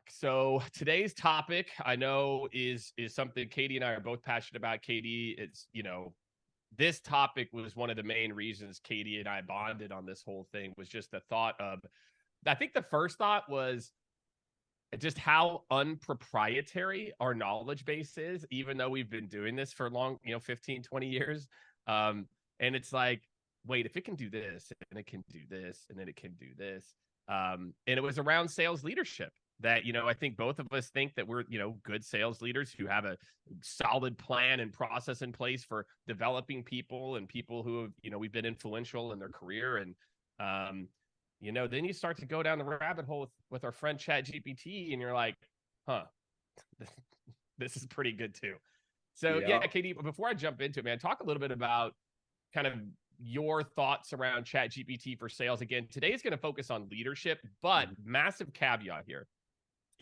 So today's topic, I know, is something Katie and I are both passionate about. Katie, this topic was one of the main reasons Katie and I bonded on this whole thing, was just the thought of, I think the first thought was just how unproprietary our knowledge base is, even though we've been doing this for long, 15, 20 years. And it's like, wait, if it can do this and it can do this and then it can do this. And it was around sales leadership that, I think both of us think that we're, good sales leaders who have a solid plan and process in place for developing people and people who have, we've been influential in their career. And, then you start to go down the rabbit hole with our friend Chat GPT, and you're like, huh, this is pretty good too. So yeah, Katie, before I jump into it, man, talk a little bit about kind of your thoughts around Chat GPT for sales. Again, today is going to focus on leadership, but massive caveat here.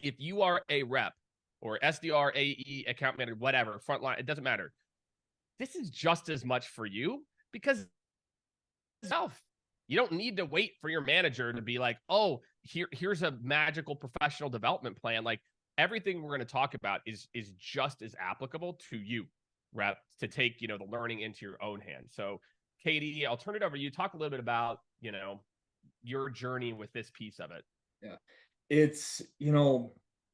If you are a rep or SDR, AE, account manager, whatever, frontline, it doesn't matter. This is just as much for you, because you don't need to wait for your manager to be like, oh, here's a magical professional development plan. Like, everything we're going to talk about is just as applicable to you, rep, to take, the learning into your own hands. So Katie, I'll turn it over to you. Talk a little bit about, your journey with this piece of it. Yeah. It's,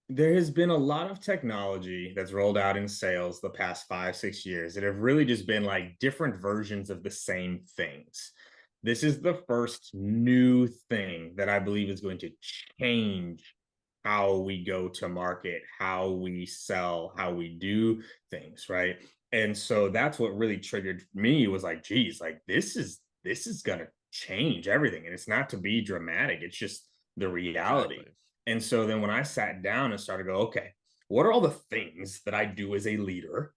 there has been a lot of technology that's rolled out in sales the past 5, 6 years that have really just been like different versions of the same things. This is the first new thing that I believe is going to change how we go to market, how we sell, how we do things, right? And so that's what really triggered me, was like, geez, like this is gonna change everything. And it's not to be dramatic, it's just the reality. Exactly. And so then when I sat down and started to go, okay, what are all the things that I do as a leader?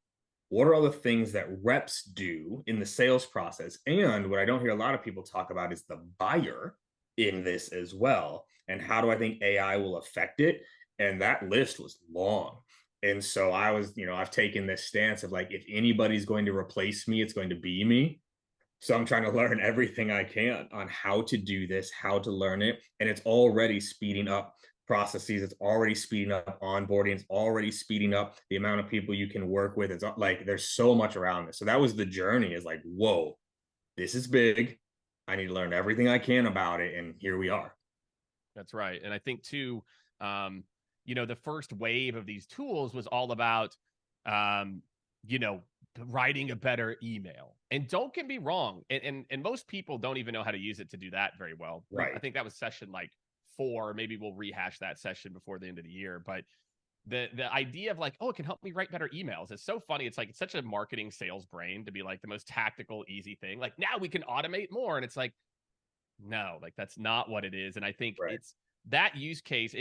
What are all the things that reps do in the sales process? And what I don't hear a lot of people talk about is the buyer in this as well. And how do I think AI will affect it? And that list was long. And so I was, I've taken this stance of like, if anybody's going to replace me, it's going to be me. So I'm trying to learn everything I can on how to do this, how to learn it. And it's already speeding up processes. It's already speeding up onboarding. It's already speeding up the amount of people you can work with. It's like, there's so much around this. So that was the journey, is like, whoa, this is big. I need to learn everything I can about it. And here we are. That's right. And I think too, the first wave of these tools was all about, writing a better email. And don't get me wrong, and most people don't even know how to use it to do that very well. Right. I think that was session like 4. Maybe we'll rehash that session before the end of the year. But the idea of like, oh, it can help me write better emails, is so funny. It's like, it's such a marketing sales brain to be like the most tactical, easy thing. Like, now we can automate more. And it's like, no, like that's not what it is. And I think Right. it's that use case.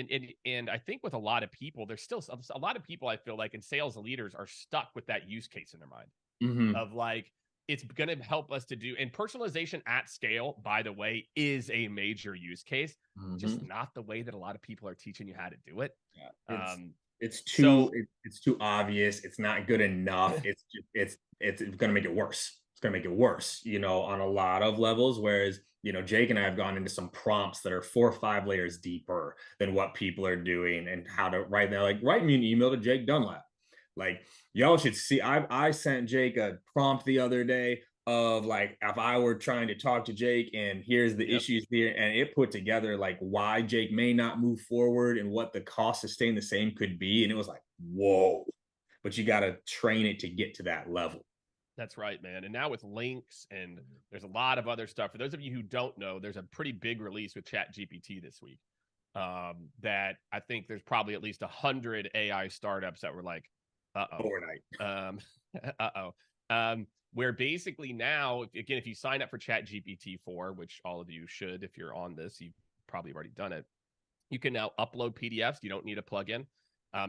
And I think with a lot of people, there's still a lot of people, I feel like, in sales leaders are stuck with that use case in their mind Mm-hmm. of like, it's going to help us to do. And personalization at scale, by the way, is a major use case, just Mm-hmm. not the way that a lot of people are teaching you how to do it. Yeah. It's too So it's too obvious. It's not good enough. It's going to make it worse. It's going to make it worse, on a lot of levels. Whereas, Jake and I have gone into some prompts that are 4 or 5 layers deeper than what people are doing, and how to write now. Like, write me an email to Jake Dunlap. Like, y'all should see. I sent Jake a prompt the other day of like, if I were trying to talk to Jake and here's the yep. issues here, and it put together like why Jake may not move forward and what the cost of staying the same could be. And it was like, whoa, but you got to train it to get to that level. That's right, man. And now with links, and there's a lot of other stuff. For those of you who don't know, there's a pretty big release with Chat GPT this week. That I think there's probably at least 100 AI startups that were like, Overnight. Where basically now, again, if you sign up for Chat GPT 4, which all of you should, if you're on this, you've probably already done it. You can now upload PDFs. You don't need a plugin.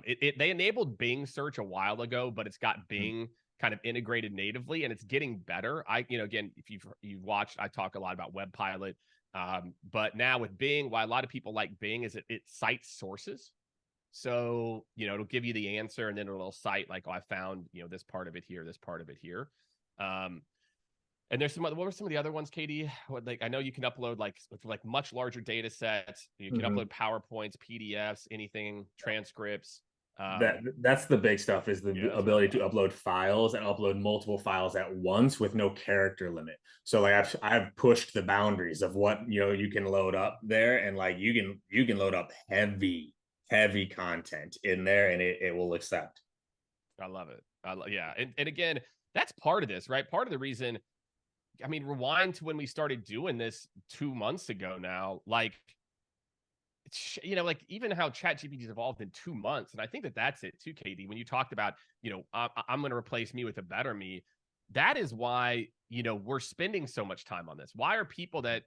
They enabled Bing search a while ago, but it's got Bing kind of integrated natively, and it's getting better. Again, if you've watched, I talk a lot about Web Pilot, but now with Bing, why a lot of people like Bing is it cites sources. So, it'll give you the answer, and then it'll cite like, oh, I found, this part of it here, this part of it here. And there's what were some of the other ones, Katie? Like, I know you can upload like much larger data sets. You can upload PowerPoints, PDFs, anything, transcripts. That's the big stuff, is the ability to upload files and upload multiple files at once with no character limit. So like I've pushed the boundaries of what you can load up there, and like you can load up heavy content in there, and it will accept. I love it. Yeah. And again, that's part of this, right? Part of the reason, I mean, rewind to when we started doing this 2 months ago now, like, like even how ChatGPT has evolved in 2 months. And I think that's it too, Katie. When you talked about, I'm going to replace me with a better me, that is why, we're spending so much time on this. Why are people that,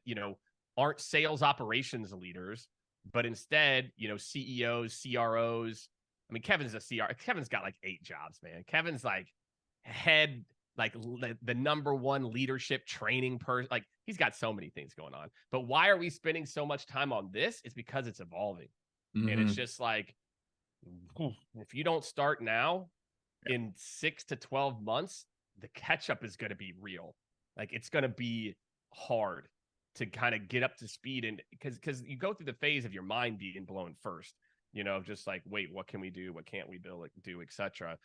aren't sales operations leaders, but instead, CEOs, CROs? I mean, Kevin's a CR. Kevin's got like 8 jobs, man. Kevin's like head, like the number one leadership training person. Like, he's got so many things going on. But why are we spending so much time on this? It's because it's evolving. And it's just like, if you don't start now, in 6 to 12 months, the catch up is going to be real. Like, it's going to be hard to kind of get up to speed. And because you go through the phase of your mind being blown first, just like, wait, what can we do? What can't we do, etc.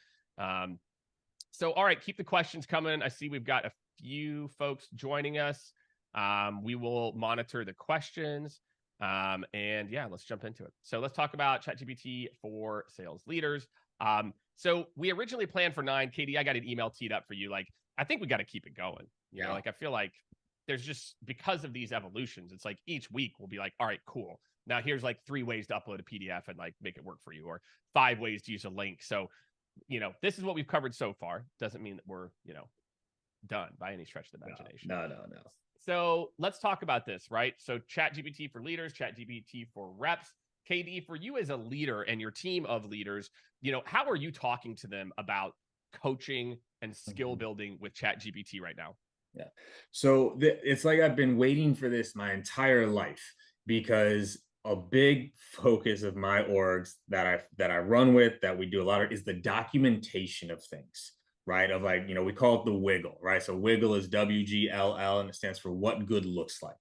So, all right, keep the questions coming. I see we've got a few folks joining us. We will monitor the questions. And yeah, let's jump into it. So let's talk about ChatGPT for sales leaders. So we originally planned for 9. Katie, I got an email teed up for you. Like, I think we got to keep it going. You know, like, I feel like there's just, because of these evolutions, it's like each week we'll be like, all right, cool. Now here's like 3 ways to upload a PDF and like make it work for you, or 5 ways to use a link. So, this is what we've covered so far. Doesn't mean that we're, done by any stretch of the imagination. No. So let's talk about this, right? So ChatGPT for leaders, ChatGPT for reps. KD, for you as a leader and your team of leaders, how are you talking to them about coaching and skill building with ChatGPT right now? Yeah. So it's like I've been waiting for this my entire life, because a big focus of my orgs that I run with, that we do a lot of, is the documentation of things, right? Of like, we call it the wiggle, right? So wiggle is WGLL, and it stands for what good looks like.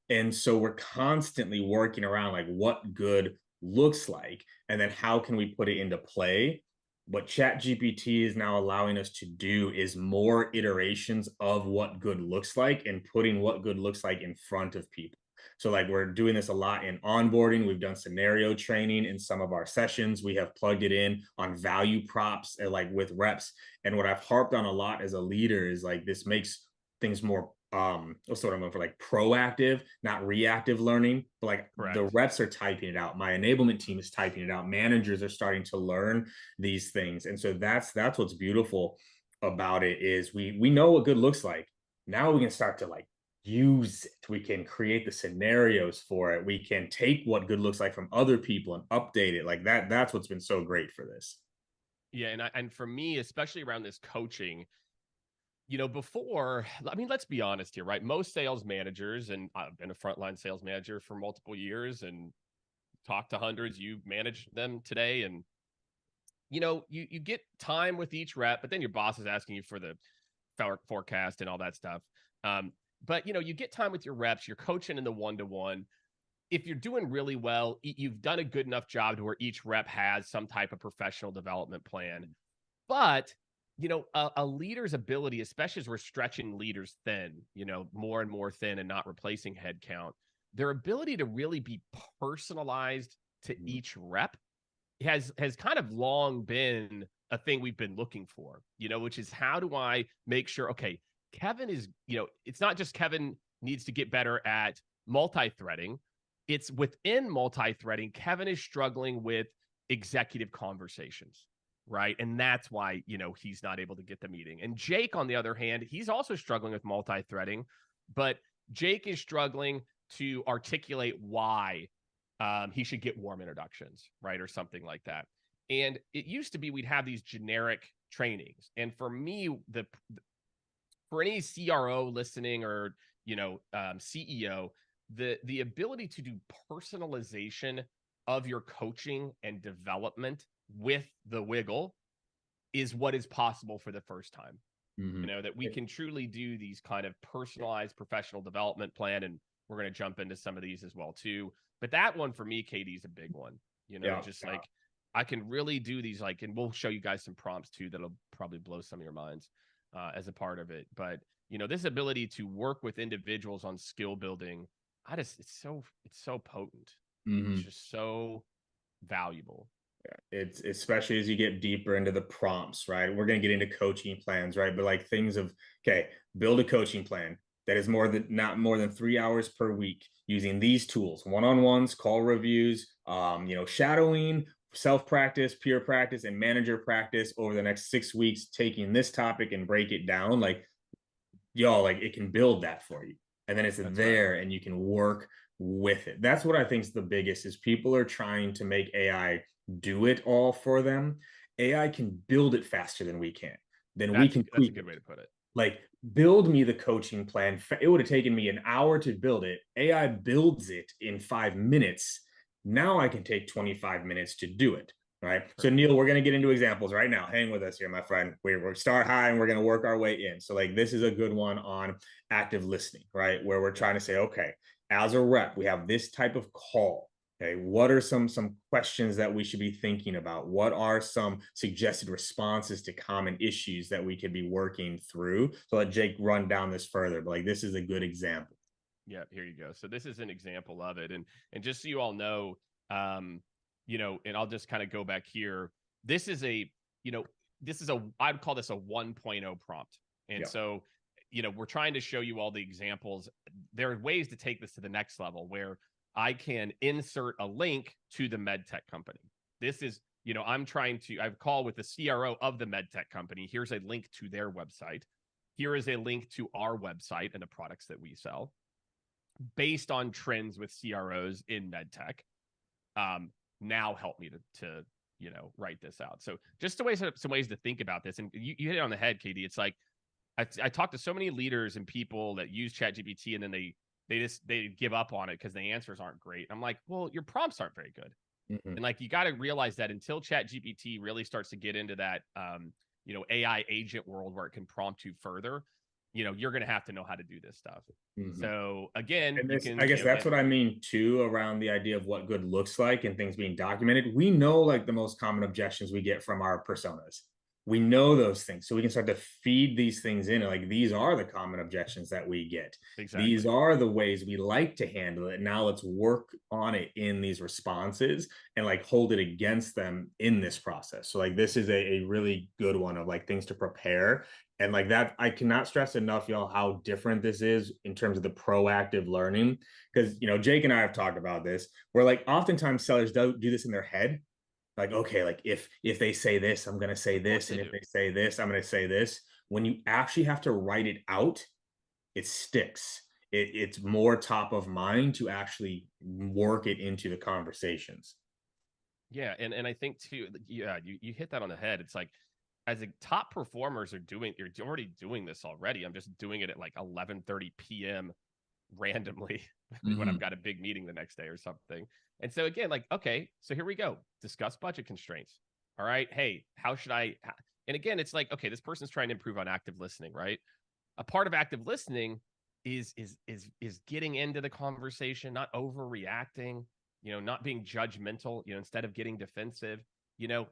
And so we're constantly working around like what good looks like, and then how can we put it into play. What ChatGPT is now allowing us to do is more iterations of what good looks like, and putting what good looks like in front of people. So like, we're doing this a lot in onboarding. We've done scenario training in some of our sessions. We have plugged it in on value props, like with reps. And what I've harped on a lot as a leader is like, this makes things more what's what I'm going for, like proactive, not reactive learning. But like, the reps are typing it out. My enablement team is typing it out. Managers are starting to learn these things. And so that's what's beautiful about it, is we know what good looks like. Now we can start to like use it. We can create the scenarios for it. We can take what good looks like from other people and update it. Like that's what's been so great for this. Yeah. And for me, especially around this coaching, before, I mean, let's be honest here, right? Most sales managers, and I've been a frontline sales manager for multiple years and talked to hundreds. You manage them today, and you get time with each rep, but then your boss is asking you for the forecast and all that stuff. But you get time with your reps. You're coaching in the one-to-one. If you're doing really well, you've done a good enough job to where each rep has some type of professional development plan. But a leader's ability, especially as we're stretching leaders thin, more and more thin and not replacing headcount, their ability to really be personalized to each rep has kind of long been a thing we've been looking for, which is, how do I make sure, okay, Kevin is, it's not just Kevin needs to get better at multi-threading. It's within multi-threading, Kevin is struggling with executive conversations. Right. And that's why, he's not able to get the meeting. And Jake, on the other hand, he's also struggling with multi-threading, but Jake is struggling to articulate why he should get warm introductions, right? Or something like that. And it used to be we'd have these generic trainings. And for me, for any CRO listening, or, CEO, the ability to do personalization of your coaching and development with the wiggle is what is possible for the first time. Mhm. That we can truly do these kind of personalized professional development plan. And we're going to jump into some of these as well too. But that one for me, Katie, is a big one, Yeah. just like I can really do these, like, and we'll show you guys some prompts too, that'll probably blow some of your minds as a part of it. But, this ability to work with individuals on skill building, it's so potent. It's Mhm. just so valuable. It's especially as you get deeper into the prompts, right? We're going to get into coaching plans, right? But like things of, okay, build a coaching plan that is not more than 3 hours per week using these tools: one-on-ones, call reviews, shadowing, self-practice, peer practice, and manager practice over the next 6 weeks, taking this topic and break it down. Like, y'all, like, it can build that for you. And then it's That's there right. and you can work with it. That's what I think is the biggest, is people are trying to make AI do it all for them. AI can build it faster than we can. Then we can That's a tweak good it. way to put it. Like, build me the coaching plan. It would have taken me an hour to build it. AI builds it in 5 minutes. Now I can take 25 minutes to do it. Right. So, Perfect. Neil, we're going to get into examples right now. Hang with us here, my friend. We're start high and we're going to work our way in. So, like, this is a good one on active listening, right? Where we're trying to say, okay, as a rep, we have this type of call. Okay, what are some questions that we should be thinking about? What are some suggested responses to common issues that we could be working through? So let Jake run down this further, but like, this is a good example. Yeah, here you go. So this is an example of it. And just so you all know, and I'll just kind of go back here. This is I'd call this a 1.0 prompt. And Yeah. so, we're trying to show you all the examples. There are ways to take this to the next level where I can insert a link to the med tech company. This is, I've called with the CRO of the med tech company. Here's a link to their website. Here is a link to our website and the products that we sell based on trends with CROs in medtech. Now help me to write this out. So just some ways to think about this. And you hit it on the head, Katie. It's like I talk to so many leaders and people that use ChatGPT, and then they give up on it because the answers aren't great. I'm like, well, your prompts aren't very good. Mm-hmm. And like, you got to realize that until ChatGPT really starts to get into that AI agent world where it can prompt you further, you're going to have to know how to do this stuff. Mm-hmm. So again, And you this, can, I guess that's what I mean too, around the idea of what good looks like and things being documented. We know, like, the most common objections we get from our personas. We know those things. So we can start to feed these things in. Like, these are the common objections that we get. exactly. These are the ways we like to handle it. Now let's work on it in these responses and like hold it against them in this process. So like, this is a really good one of like things to prepare. And like that, I cannot stress enough, y'all, how different this is in terms of the proactive learning. Because, Jake and I have talked about this, where like oftentimes sellers do this in their head. Like, okay, like if they say this, I'm going to say this. And if they say this, I'm going to say this. When you actually have to write it out, it sticks. It's more top of mind to actually work it into the conversations. Yeah. And I think too, yeah, you hit that on the head. It's like, as a top performers you're already doing this already. I'm just doing it at like 11:30 p.m. randomly when I've got a big meeting the next day or something. And so again, like, okay, so here we go. Discuss budget constraints. All right. Hey, how should I? And again, it's like, okay, this person's trying to improve on active listening, right? A part of active listening is getting into the conversation, not overreacting, not being judgmental, instead of getting defensive,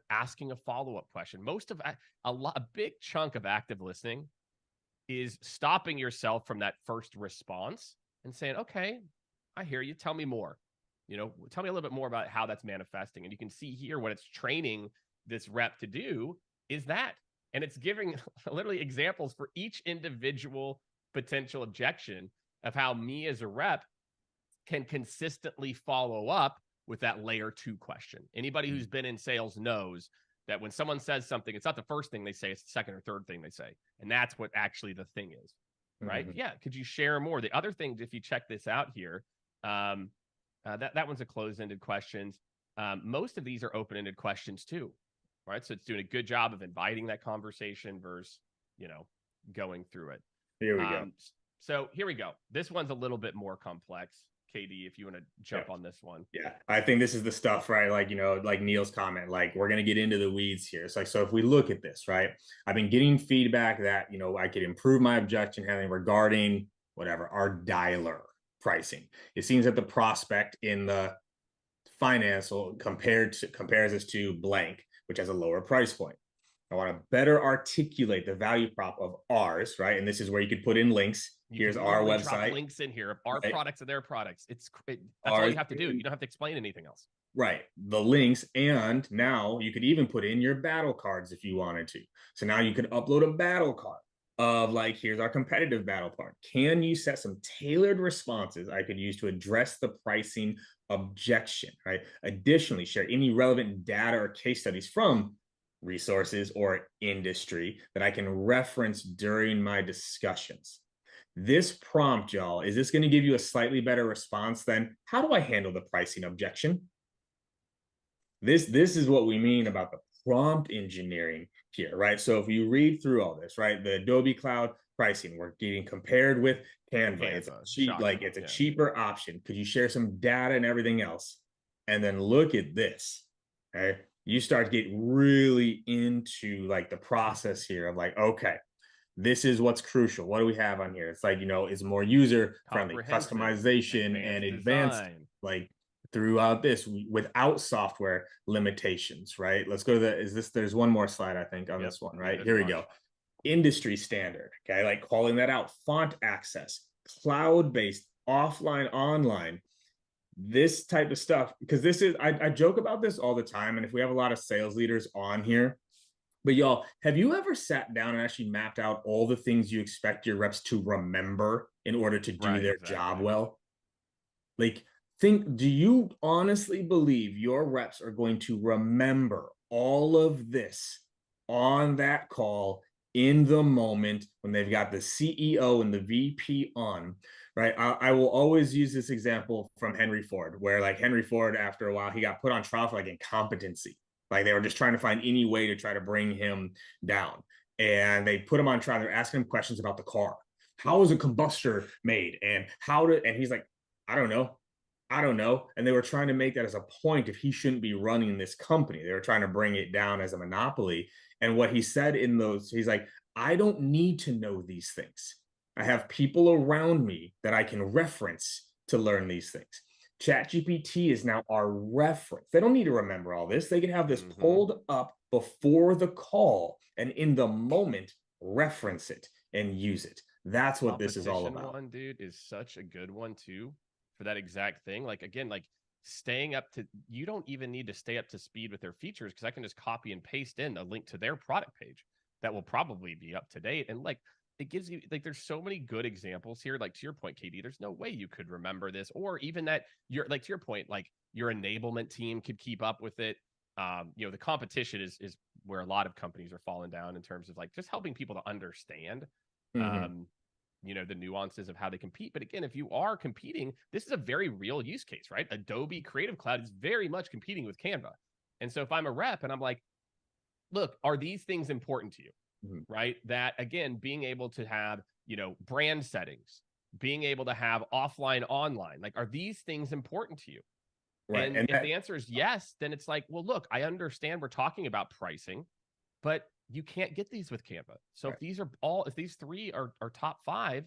asking a follow-up question. A big chunk of active listening is stopping yourself from that first response and saying, okay, I hear you. Tell me more. Tell me a little bit more about how that's manifesting. And you can see here what it's training this rep to do is that. And it's giving literally examples for each individual potential objection of how me as a rep can consistently follow up with that layer 2 question. Anybody who's been in sales knows that when someone says something, it's not the first thing they say, it's the second or third thing they say. And that's what actually the thing is, right? Mm-hmm. Yeah. Could you share more? The other thing, if you check this out here, that one's a closed-ended questions. Most of these are open-ended questions too, right? So it's doing a good job of inviting that conversation versus, going through it. Here we go. So here we go. This one's a little bit more complex, KD, if you want to jump on this one. Yeah, I think this is the stuff, right? Like, like Neil's comment, like we're going to get into the weeds here. It's like, so if we look at this, right, I've been getting feedback that, I could improve my objection handling regarding whatever, our dialer pricing. It seems that the prospect in the financial compares this to blank, which has a lower price point. I want to better articulate the value prop of ours, right? And this is where you could put in links. Here's our website. Drop links in here of our products and their products. That's all you have to do. You don't have to explain anything else. Right. The links. And now you could even put in your battle cards if you wanted to. So now you could upload a battle card of like, here's our competitive battle card. Can you set some tailored responses I could use to address the pricing objection, right? Additionally, share any relevant data or case studies from resources or industry that I can reference during my discussions. This prompt, y'all, is this going to give you a slightly better response than how do I handle the pricing objection? This is what we mean about the prompt engineering here, right? So if you read through all this, right, the Adobe Cloud pricing, we're getting compared with Canva. It's a cheaper option. Could you share some data and everything else? And then look at this, okay? You start to get really into like the process here of like, okay, this is what's crucial. What do we have on here? It's like, it's more user friendly, customization and advanced, like throughout this without software limitations, right? Let's go to there's one more slide, I think, on this one, right? Here we go. Industry standard, okay? Like calling that out, font access, cloud-based, offline, online, this type of stuff, because this is, I joke about this all the time. And if we have a lot of sales leaders on here, but y'all, have you ever sat down and actually mapped out all the things you expect your reps to remember in order to do their job well? Like, do you honestly believe your reps are going to remember all of this on that call in the moment when they've got the CEO and the VP on? Right. I will always use this example from Henry Ford, where like Henry Ford, after a while, he got put on trial for like incompetency. Like they were just trying to find any way to try to bring him down. And they put him on trial. They're asking him questions about the car. How is a combustor made? And and he's like, I don't know. And they were trying to make that as a point if he shouldn't be running this company. They were trying to bring it down as a monopoly. And what he said in those, he's like, I don't need to know these things. I have people around me that I can reference to learn these things. ChatGPT is now our reference. They don't need to remember all this. They can have this pulled up before the call and in the moment reference it and use it. That's what this is all about. One, dude, is such a good one too for that exact thing. Like again, like staying up to, you don't even need to stay up to speed with their features because I can just copy and paste in a link to their product page that will probably be up to date. And like, it gives you like, there's so many good examples here. Like to your point, KD, there's no way you could remember this, or even that you're like, to your point, like your enablement team could keep up with it. The competition is where a lot of companies are falling down in terms of like just helping people to understand, the nuances of how they compete. But again, if you are competing, this is a very real use case, right? Adobe Creative Cloud is very much competing with Canva. And so if I'm a rep and I'm like, look, are these things important to you? Right? That again, being able to have, brand settings, being able to have offline, online, like, are these things important to you? Right. And if the answer is yes, then it's like, well, look, I understand we're talking about pricing, but you can't get these with Canva. So if these three are top five,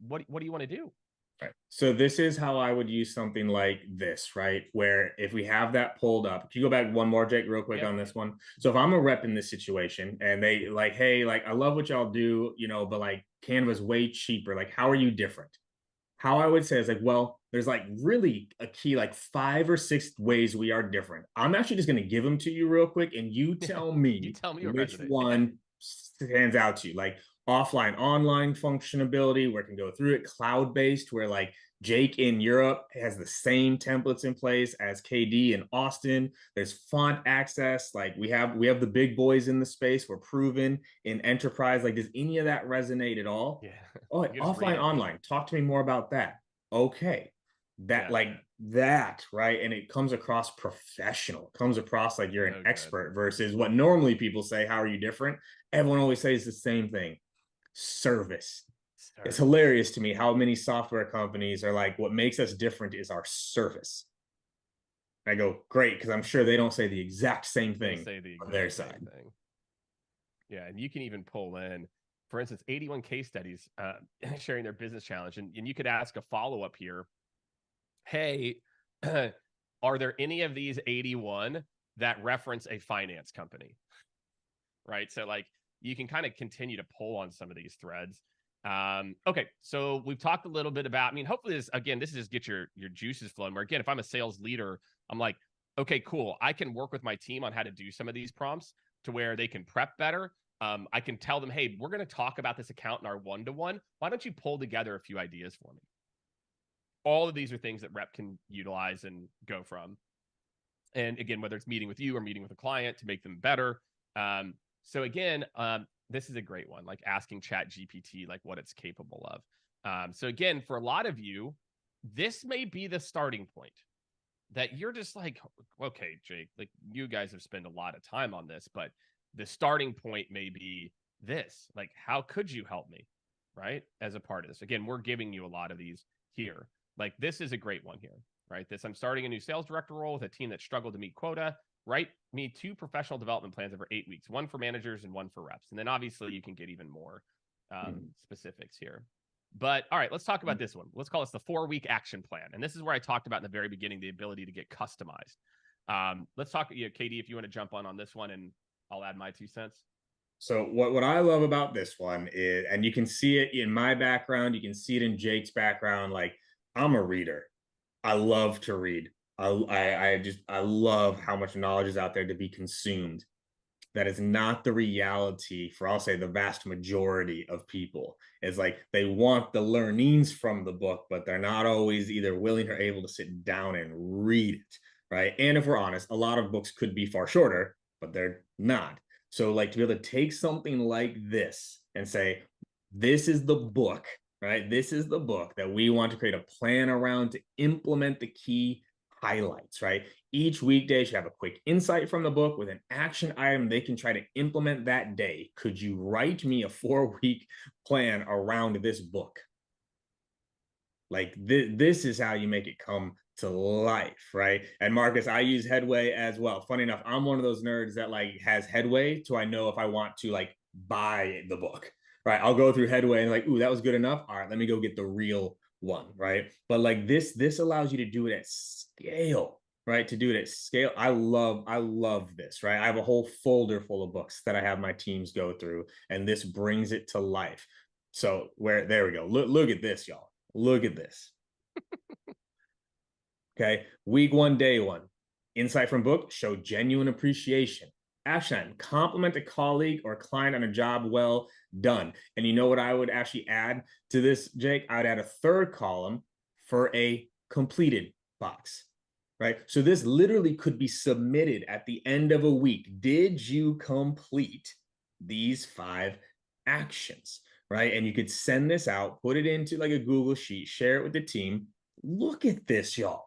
what do you want to do? Right. So this is how I would use something like this, right? Where if we have that pulled up, can you go back one more, Jake, real quick on this one? So if I'm a rep in this situation and they like, hey, like, I love what y'all do, but like Canva's way cheaper. Like, how are you different? How I would say is like, well, there's like really a key, like 5 or 6 ways we are different. I'm actually just going to give them to you real quick. And you tell me, which one stands out to you. Like, offline, online functionality where it can go through it, cloud-based where like Jake in Europe has the same templates in place as KD in Austin. There's font access. Like we have the big boys in the space. We're proven in enterprise. Like, does any of that resonate at all? Yeah. Oh, offline, online. Talk to me more about that. Okay. That right? And it comes across professional. It comes across like you're an expert versus what normally people say, how are you different? Everyone always says the same thing. Service. It's sir. hilarious to me how many software companies are like, what makes us different is our service. I go, great, because I'm sure they don't say the exact same Don't thing say the on their exact same side. thing. Yeah, and you can even pull in, for instance, 81 case studies sharing their business challenge, and you could ask a follow up here. Hey, are there any of these 81 that reference a finance company? Right. So like you can kind of continue to pull on some of these threads. Okay, so we've talked a little bit about. I mean, hopefully this is just get your juices flowing. Where again, if I'm a sales leader, I'm like, okay, cool. I can work with my team on how to do some of these prompts to where they can prep better. I can tell them, hey, we're going to talk about this account in our one-to-one. Why don't you pull together a few ideas for me? All of these are things that rep can utilize and go from. And again, whether it's meeting with you or meeting with a client to make them better. So again, this is a great one, like asking Chat GPT, like what it's capable of. So again, for a lot of you, this may be the starting point that you're just like, okay, Jake, like you guys have spent a lot of time on this, but the starting point may be this. Like, how could you help me? Right. As a part of this. Again, we're giving you a lot of these here. Like, this is a great one here, right? I'm starting a new sales director role with a team that struggled to meet quota. Write me 2 professional development plans over 8 weeks, one for managers and one for reps. And then obviously you can get even more specifics here. But all right, let's talk about this one. Let's call this the 4-week action plan. And this is where I talked about in the very beginning, the ability to get customized. Let's talk, Katie, if you want to jump on this one, and I'll add my 2 cents. So what I love about this one is, and you can see it in my background, you can see it in Jake's background. Like, I'm a reader. I love to read. I love how much knowledge is out there to be consumed. That is not the reality for, I'll say, the vast majority of people. It's like they want the learnings from the book, but they're not always either willing or able to sit down and read it, right? And if we're honest, a lot of books could be far shorter, but they're not. So like to be able to take something like this and say, this is the book, right? This is the book that we want to create a plan around to implement the key highlights, right? Each weekday should have a quick insight from the book with an action item they can try to implement that day. Could you write me a 4-week plan around this book? Like this is how you make it come to life, right? And Marcus, I use Headway as well. Funny enough, I'm one of those nerds that like has Headway, so I know if I want to like buy the book, right? I'll go through Headway and like, ooh, that was good enough. All right, let me go get the real one, right? But like this allows you to do it at scale, right? To do it at scale. I love this, right? I have a whole folder full of books that I have my teams go through, and this brings it to life. So there we go. Look at this, y'all. Look at this. Okay. Week 1, day 1. Insight from book: show genuine appreciation. Action item: compliment a colleague or client on a job well done. And you know what I would actually add to this, Jake? I would add a 3rd column for a completed box, right? So this literally could be submitted at the end of a week. Did you complete these 5 actions, right? And you could send this out, put it into like a Google sheet, share it with the team. Look at this, y'all.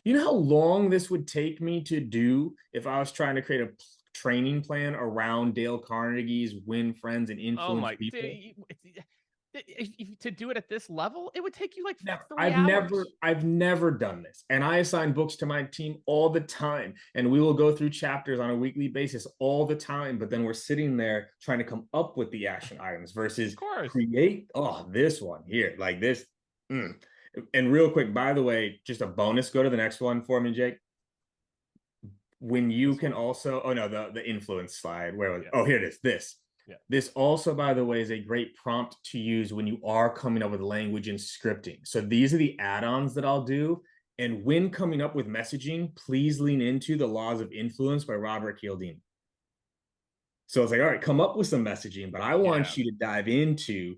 You know how long this would take me to do if I was trying to create a training plan around Dale Carnegie's Win Friends and Oh Influence my, People? to do it at this level, it would take you like Never. 3 hours. I've never done this. And I assign books to my team all the time. And we will go through chapters on a weekly basis all the time. But then we're sitting there trying to come up with the action items versus Of course. create. Oh, this one here, like this. And real quick, by the way, just a bonus, go to the next one for me, Jake. When you This can one? also, oh no, the influence slide. Where was it? Yeah. Oh, here it is. This. Yeah. This also, by the way, is a great prompt to use when you are coming up with language and scripting. So these are the add-ons that I'll do. And when coming up with messaging, please lean into The Laws of Influence by Robert Cialdini. So it's like, all right, come up with some messaging, but I want you to dive into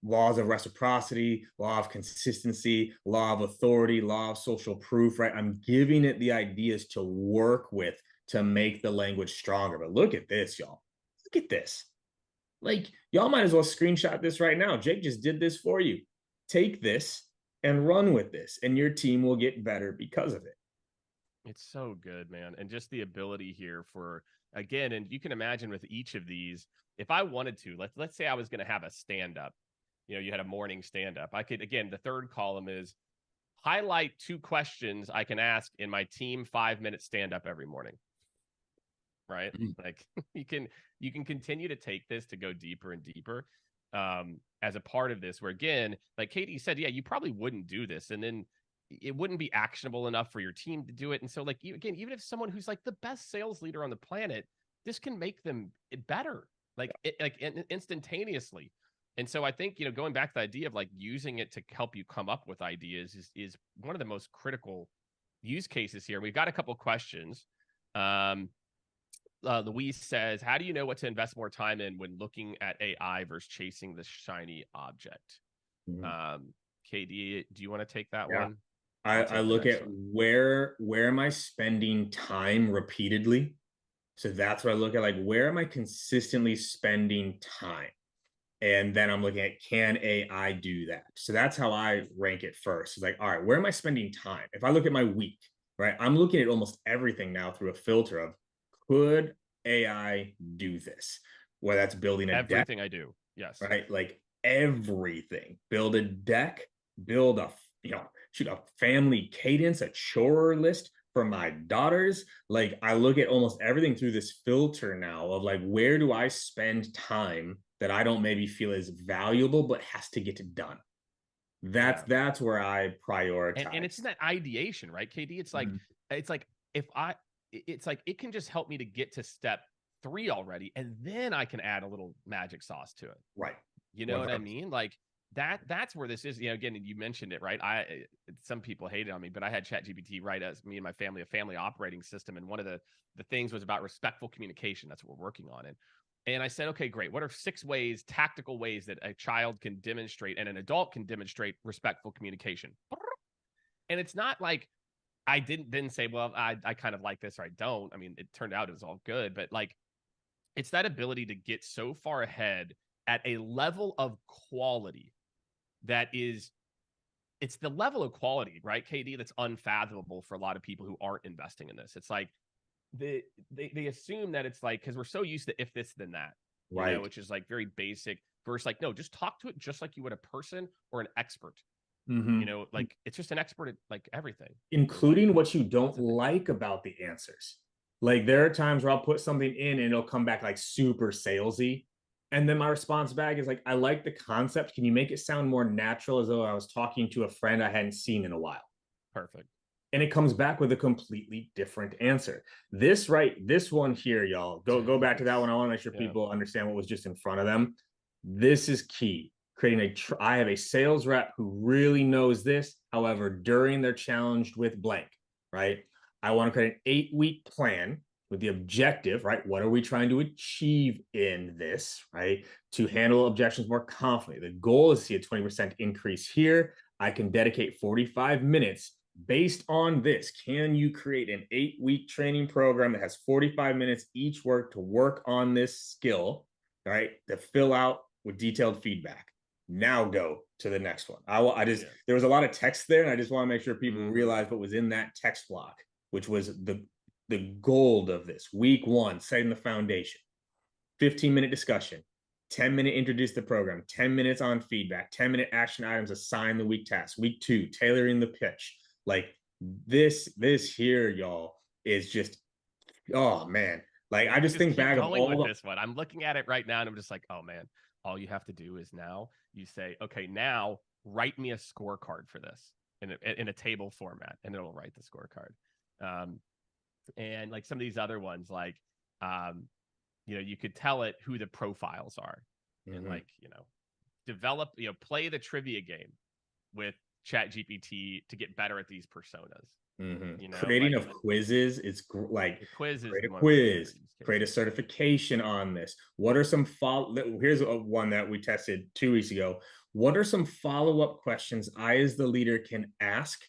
laws of reciprocity, law of consistency, law of authority, law of social proof, right? I'm giving it the ideas to work with to make the language stronger. But look at this, y'all. Look at this. Like, y'all might as well screenshot this right now. Jake just did this for you. Take this and run with this, and your team will get better because of it. It's so good, man. And just the ability here for, again, and you can imagine with each of these, if I wanted to, let's say I was going to have a stand up you had a morning stand up. I could, again, the third column is highlight 2 questions I can ask in my team 5-minute stand up every morning. Right. Like you can continue to take this to go deeper and deeper as a part of this, where again, like Katie said, yeah, you probably wouldn't do this. And then it wouldn't be actionable enough for your team to do it. And so like, again, even if someone who's like the best sales leader on the planet, this can make them better, like instantaneously. And so I think, going back to the idea of like using it to help you come up with ideas is one of the most critical use cases here. We've got a couple of questions. Louise says, how do you know what to invest more time in when looking at AI versus chasing the shiny object? KD, do you want to take that one? I look at where am I spending time repeatedly? So that's what I look at, like, where am I consistently spending time? And then I'm looking at, can AI do that? So that's how I rank it first. It's like, all right, where am I spending time? If I look at my week, right, I'm looking at almost everything now through a filter of, could AI do this? Whether that's building a everything deck, I do. Yes. Right. Like everything. Build a deck, build a, shoot, a family cadence, a chore list for my daughters. Like I look at almost everything through this filter now of like, where do I spend time that I don't maybe feel is valuable, but has to get done? That's where I prioritize. And it's in that ideation, right, KD? It's like, it's like it can just help me to get to step 3 already, and then I can add a little magic sauce to it. Right. You know 100%. What I mean? Like that's where this is. Again, you mentioned it, right? Some people hated on me, but I had ChatGPT write as me and my family a family operating system, and one of the things was about respectful communication. That's what we're working on. And I said, okay, great. What are 6 tactical ways that a child can demonstrate and an adult can demonstrate respectful communication? And it's not like I didn't then say, well, I kind of like this or I don't. I mean, it turned out it was all good, but like it's that ability to get so far ahead at a level of quality that is, it's the level of quality, right, KD, that's unfathomable for a lot of people who aren't investing in this. It's like they assume that it's like, because we're so used to if this then that, right, which is like very basic versus like, no, just talk to it just like you would a person or an expert. Like it's just an expert at like everything, including like, what you don't like about the answers. Like there are times where I'll put something in and it'll come back like super salesy, and then my response back is like, I like the concept, can you make it sound more natural, as though I was talking to a friend I hadn't seen in a while? Perfect. And it comes back with a completely different answer. This one here, y'all, go back to that one. I want to make sure people understand what was just in front of them. This is key. Creating I have a sales rep who really knows this. However, during they're challenged with blank, right? I want to create an 8-week plan with the objective, right? What are we trying to achieve in this, right? To handle objections more confidently. The goal is to see a 20% increase here. I can dedicate 45 minutes based on this. Can you create an 8-week training program that has 45 minutes each to work on this skill, right? To fill out with detailed feedback. Now go to the next one. There was a lot of text there, and I just want to make sure people realize what was in that text block, which was the gold of this. Week 1, setting the foundation, 15-minute discussion, 10-minute introduce the program, 10 minutes on feedback, 10-minute action items, assign the week task. Week 2, tailoring the pitch. Like this here, y'all, is just, oh man. Like I just think back of all with this one. I'm looking at it right now and I'm just like, oh man, all you have to do is now you say, okay, now write me a scorecard for this in a table format, and it'll write the scorecard. And like some of these other ones, like, you could tell it who the profiles are, and like, develop, play the trivia game with ChatGPT to get better at these personas. Creating of quizzes, it's like quizzes, create a quiz, create a certification on this. What are some here's one that we tested 2 weeks ago. What are some follow-up questions I as the leader can ask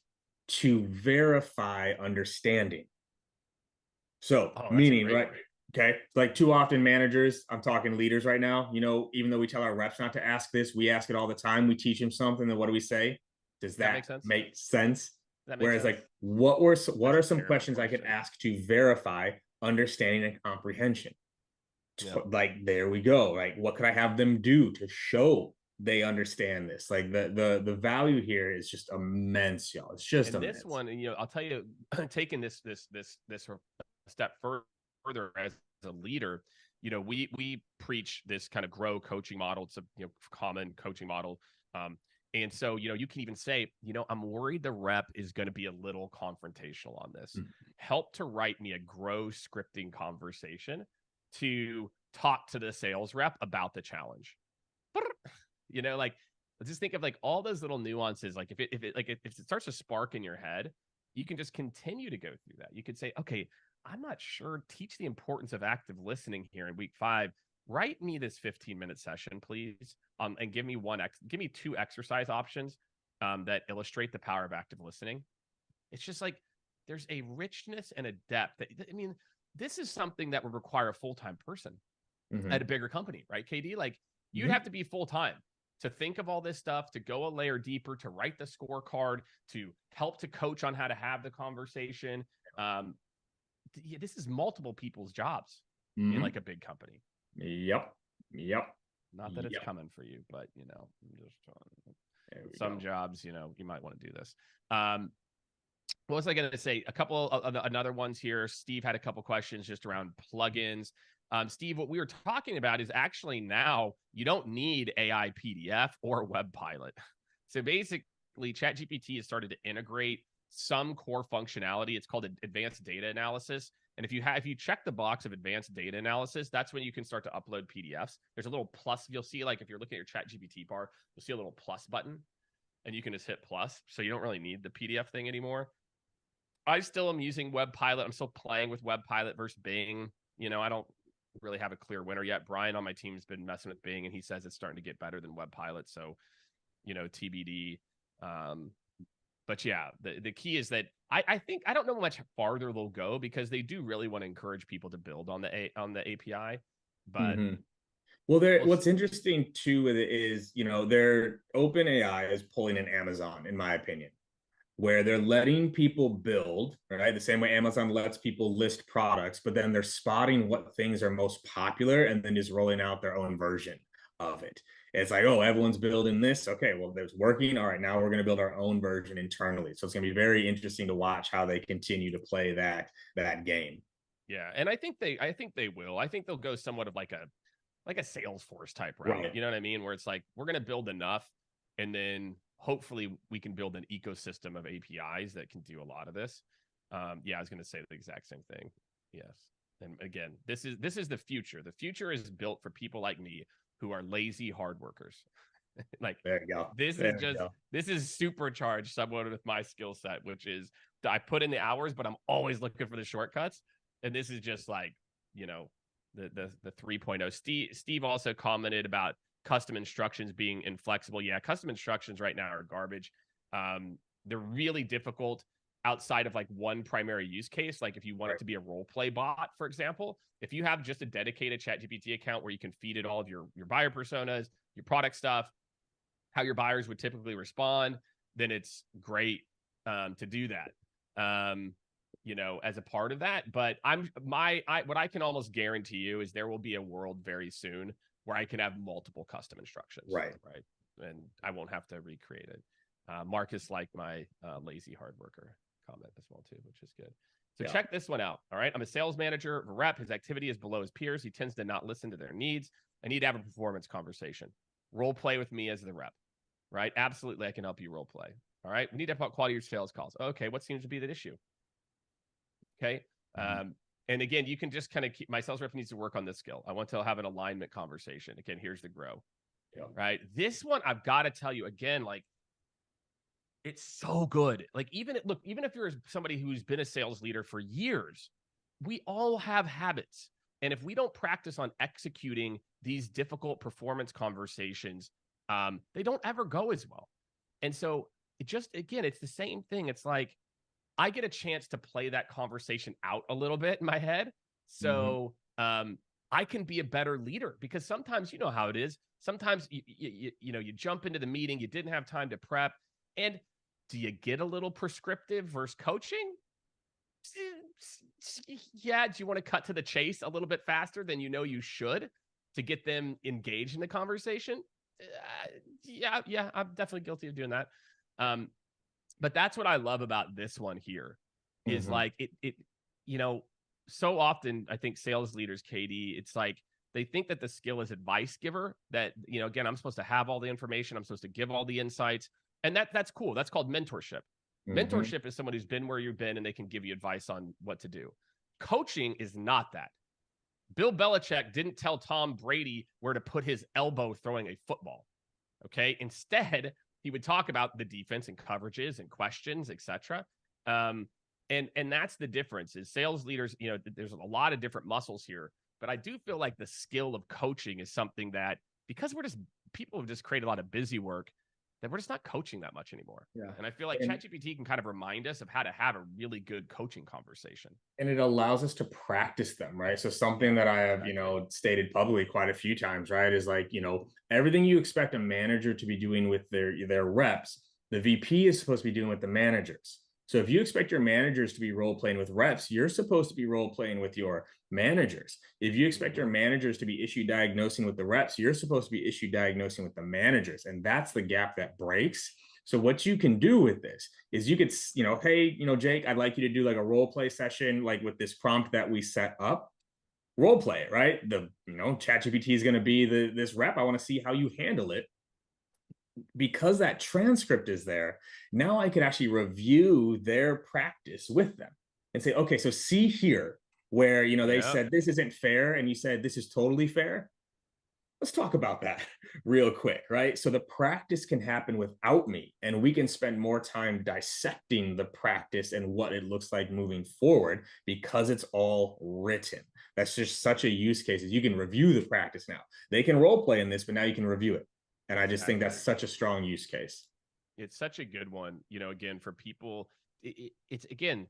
to verify understanding? So meaning, right? Okay. Like too often managers, I'm talking leaders right now, even though we tell our reps not to ask this, we ask it all the time. We teach them something, then what do we say? Does that make sense? Whereas like, what are some questions I could ask to verify understanding and comprehension? Like, there we go. Right. What could I have them do to show they understand this. Like the value here is just immense, y'all. It's just And this immense. one, I'll tell you, taking this step further as a leader, we preach this kind of grow coaching model. It's a common coaching model. And so, you can even say, I'm worried the rep is going to be a little confrontational on this. Help to write me a grow scripting conversation to talk to the sales rep about the challenge. Like, just think of like all those little nuances. Like if it starts to spark in your head, you can just continue to go through that. You could say, okay, I'm not sure. Teach the importance of active listening here in week 5. Write me this 15-minute session, please. And give me give me 2 exercise options that illustrate the power of active listening. It's just like there's a richness and a depth that, I mean, this is something that would require a full-time person at a bigger company, right, KD? Like you'd have to be full-time to think of all this stuff, to go a layer deeper, to write the scorecard, to help to coach on how to have the conversation. This is multiple people's jobs in like a big company. Yep. Not that it's coming for you, but just some jobs, you might want to do this. What was I going to say? A couple of another ones here. Steve had a couple questions just around plugins. Steve, what we were talking about is actually now you don't need AI PDF or Web Pilot. So basically, ChatGPT has started to integrate some core functionality. It's called advanced data analysis. And if you check the box of advanced data analysis, that's when you can start to upload PDFs. There's a little plus. You'll see, like if you're looking at your ChatGPT bar, you'll see a little plus button, and you can just hit plus. So you don't really need the PDF thing anymore. I still am using Web Pilot. I'm still playing with Web Pilot versus Bing. I don't really have a clear winner yet. Brian on my team has been messing with Bing, and he says it's starting to get better than Web Pilot. So, TBD. But yeah, the key is that I think I don't know how much farther they'll go because they do really want to encourage people to build on the API. But well, what's interesting too with it is, their open AI is pulling in Amazon, in my opinion, where they're letting people build, right? The same way Amazon lets people list products, but then they're spotting what things are most popular and then just rolling out their own version of it. It's like, oh, everyone's building this. Okay, well, there's working. All right, now we're going to build our own version internally. So it's going to be very interesting to watch how they continue to play that game. Yeah, and I think they will. I think they'll go somewhat of like a Salesforce type route. Right. You know what I mean? Where it's like we're going to build enough, and then hopefully we can build an ecosystem of APIs that can do a lot of this. Yeah, I was going to say the exact same thing. Yes. And again, this is the future. The future is built for people like me who are lazy hard workers. Like there you go. This is supercharged somewhat with my skill set, which is I put in the hours, but I'm always looking for the shortcuts. And this is just like, the 3.0. Steve also commented about custom instructions being inflexible. Yeah, custom instructions right now are garbage. They're really difficult outside of like one primary use case. Like if you want it to be a role play bot, for example, if you have just a dedicated ChatGPT account where you can feed it all of your buyer personas, your product stuff, how your buyers would typically respond, then it's great to do that. As a part of that. But what I can almost guarantee you is there will be a world very soon where I can have multiple custom instructions. Right. And I won't have to recreate it. Marcus liked my lazy hard worker comment as well too, which is good. So check this one out. All right. I'm a sales manager of a rep. His activity is below his peers. He tends to not listen to their needs. I need to have a performance conversation. Role play with me as the rep. Right. Absolutely. I can help you role play. All right. We need to have quality of your sales calls. Okay. What seems to be the issue? Okay. And again, you can just kind of keep my sales rep needs to work on this skill. I want to have an alignment conversation. Again, here's the grow. Right. This one, I've got to tell you again, like it's so good. Like even if you're somebody who's been a sales leader for years, we all have habits. And if we don't practice on executing these difficult performance conversations, they don't ever go as well. And so it's the same thing. It's like, I get a chance to play that conversation out a little bit in my head. So I can be a better leader because sometimes you know how it is. Sometimes you jump into the meeting, you didn't have time to prep. And do you get a little prescriptive versus coaching? Yeah. Do you want to cut to the chase a little bit faster than you should to get them engaged in the conversation? Yeah, I'm definitely guilty of doing that. Um, but that's what I love about this one here is Mhm. like it, you know, so often I think sales leaders, KD, it's like they think that the skill is advice giver, that, again, I'm supposed to have all the information, I'm supposed to give all the insights. And that's cool. That's called mentorship. Mhm. Mentorship is someone who's been where you've been and they can give you advice on what to do. Coaching is not that. Bill Belichick didn't tell Tom Brady where to put his elbow throwing a football. Okay. Instead, he would talk about the defense and coverages and questions, etc. Um, and that's the difference is sales leaders, there's a lot of different muscles here, but I do feel like the skill of coaching is something that, because people have just created a lot of busy work, that we're just not coaching that much anymore. Yeah. And I feel like And ChatGPT can kind of remind us of how to have a really good coaching conversation. and it allows us to practice them, right? So something Yeah, that I have, exactly. stated publicly quite a few times, right, is like, everything you expect a manager to be doing with their reps, the VP is supposed to be doing with the managers. So if you expect your managers to be role playing with reps, you're supposed to be role playing with your managers. If you expect your Mm-hmm. managers to be issue diagnosing with the reps, you're supposed to be issue diagnosing with the managers. And that's the gap that breaks. So what you can do with this is you could, hey, Jake, I'd like you to do like a role play session, like with this prompt that we set up. Role play it, right? ChatGPT is going to be this rep. I want to see how you handle it. Because that transcript is there, now I could actually review their practice with them and say, okay, so see here where they Yeah. said this isn't fair, and you said this is totally fair. Let's talk about that real quick, right? So the practice can happen without me, and we can spend more time dissecting the practice and what it looks like moving forward because it's all written. That's just such a use case. Is you can review the practice now. They can role play in this, but now you can review it. And I just think that's Exactly. such a strong use case. It's such a good one, again, for people. It's, again,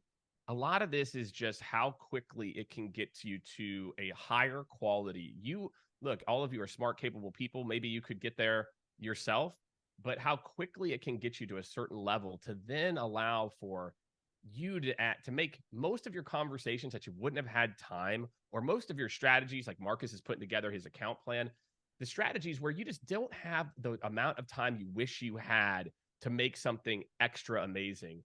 a lot of this is just how quickly it can get you to a higher quality. You look, all of you are smart, capable people. Maybe you could get there yourself, but how quickly it can get you to a certain level to then allow for you to make most of your conversations that you wouldn't have had time, or most of your strategies, like Marcus is putting together his account plan, the strategies where you just don't have the amount of time you wish you had to make something extra amazing.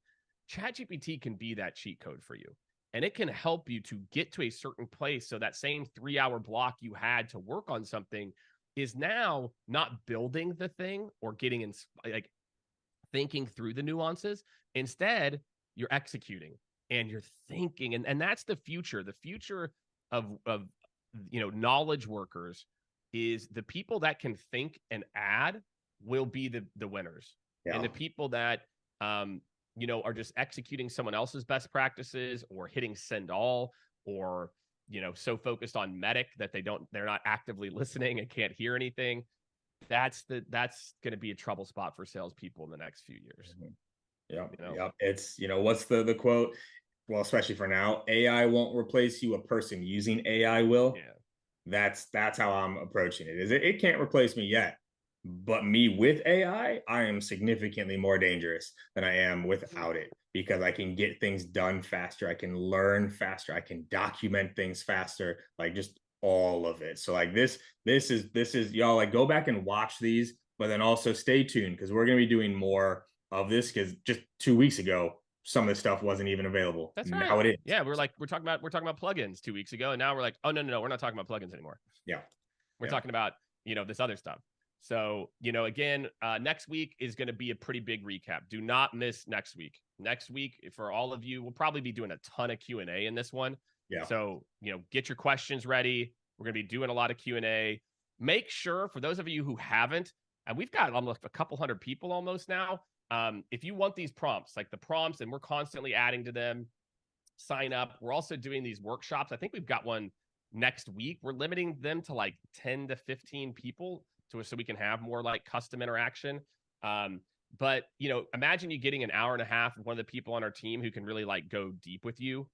ChatGPT can be that cheat code for you. And it can help you to get to a certain place. So that same 3-hour block you had to work on something is now not building the thing or getting in, like, thinking through the nuances. Instead, you're executing and you're thinking. And that's the future. The future of knowledge workers is the people that can think and add will be the winners. And Yeah. the people that are just executing someone else's best practices or hitting send all, or so focused on medic that they're not actively listening and can't hear anything. That's going to be a trouble spot for salespeople in the next few years. Mhm. Yep. You know, Yep. It's, what's the quote? Well, especially for now, AI won't replace you. A person using AI will. yeah, That's how I'm approaching it. It can't replace me yet, but me with I am significantly more dangerous than I am without it, because I can get things done faster, I can learn faster, I can document things faster, like just all of it. So like this is y'all, like, go back and watch these, but then also stay tuned because we're gonna be doing more of this, because just 2 weeks ago some of the stuff wasn't even available. that's right. Now it is. Yeah, we're talking about plugins 2 weeks ago, and now we're like, oh no, we're not talking about plugins anymore. Yeah. We're Yeah. talking about this other stuff. So again, next week is going to be a pretty big recap. Do not miss next week. Next week, for all of you, we'll probably be doing a ton of Q&A in this one. Yeah. So get your questions ready. We're going to be doing a lot of Q&A. Make sure, for those of you who haven't, and we've got almost a couple hundred people almost now, if you want these prompts, like the prompts, and we're constantly adding to them, sign up. We're also doing these workshops. I think we've got one next week. We're limiting them to like 10 to 15 people so we can have more like custom interaction. But imagine you getting an hour and a half of one of the people on our team who can really like go deep with you.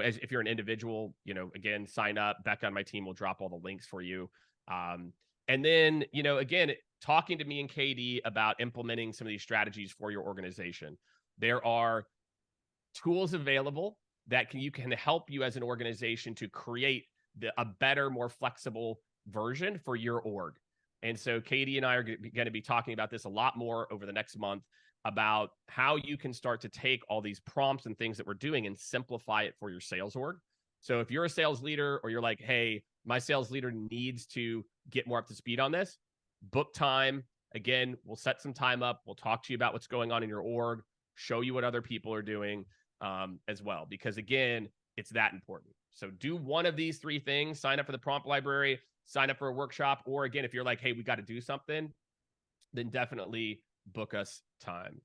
As if you're an individual, again, sign up. Becca on my team will drop all the links for you. And then, again, talking to me and KD about implementing some of these strategies for your organization. There are tools available that can help you as an organization to create a better, more flexible version for your org. And so Katie and I are going to be talking about this a lot more over the next month, about how you can start to take all these prompts and things that we're doing and simplify it for your sales org. So if you're a sales leader, or you're like, hey, my sales leader needs to get more up to speed on this, book time. Again, we'll set some time up. We'll talk to you about what's going on in your org, show you what other people are doing as well, because again, it's that important. So do one of these 3 things: sign up for the prompt library, sign up for a workshop, or again, if you're like, hey, we got to do something, then definitely book us time.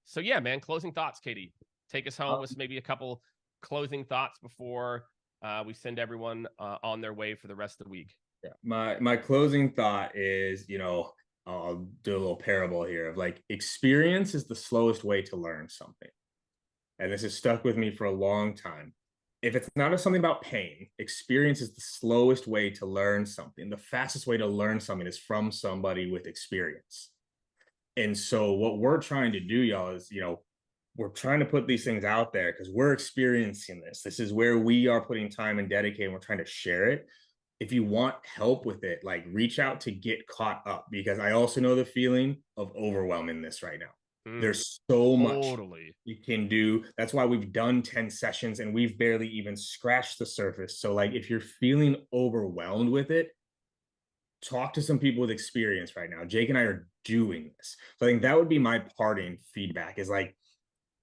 So yeah, man, closing thoughts, Katie. Take us home with maybe a couple closing thoughts before we send everyone on their way for the rest of the week. Yeah, my closing thought is, I'll do a little parable here of like, experience is the slowest way to learn something. And this has stuck with me for a long time. If it's not something about pain, experience is the slowest way to learn something. The fastest way to learn something is from somebody with experience. And so what we're trying to do, y'all, is, we're trying to put these things out there because we're experiencing this. This is where we are putting time and dedicating. We're trying to share it. If you want help with it, like, reach out to get caught up, because I also know the feeling of overwhelm in this right now. There's so much you can do. That's why we've done 10 sessions and we've barely even scratched the surface. So like, if you're feeling overwhelmed with it, talk to some people with experience right now. Jake and I are doing this. So I think that would be my parting feedback, is like,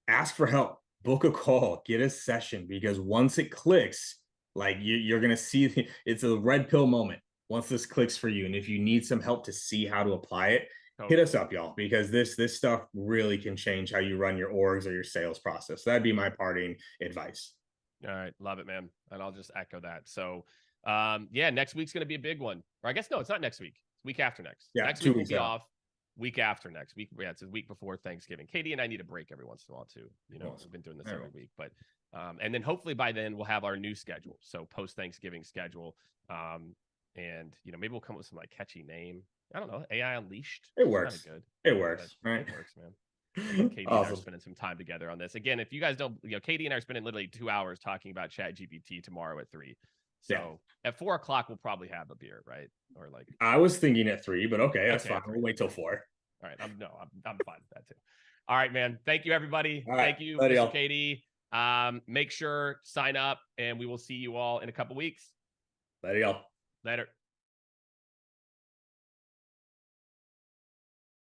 ask for help, book a call, get a session, because once it clicks, like, you're going to see it's a red pill moment once this clicks for you. And if you need some help to see how to apply it, hit us up, y'all, because this stuff really can change how you run your orgs or your sales process. So that'd be my parting advice. All right. Love it, man. And I'll just echo that. So yeah, next week's going to be a big one. Or I guess, no, it's not next week. It's week after next. Yeah, next 2 week weeks will be out. off. Week after next week. Yeah, it's a week before Thanksgiving. Katie and I need a break every once in a while too. We've been doing this every week, but and then hopefully by then we'll have our new schedule. So post Thanksgiving schedule. And maybe we'll come up with some like catchy name. I don't know. AI Unleashed. It works. Good. It works. Right. It works, man. Katie and I are spending some time together on this. Again, if you guys don't, Katie and I are spending literally 2 hours talking about ChatGPT tomorrow at 3. So at 4 o'clock, we'll probably have a beer, right? Or like, I was thinking at 3, but okay, that's fine. We'll wait till 4. All right. I'm fine with that too. All right, man. Thank you, everybody. Right. Thank you, Mr. Katie. Make sure, sign up, and we will see you all in a couple weeks. Later, y'all. Later.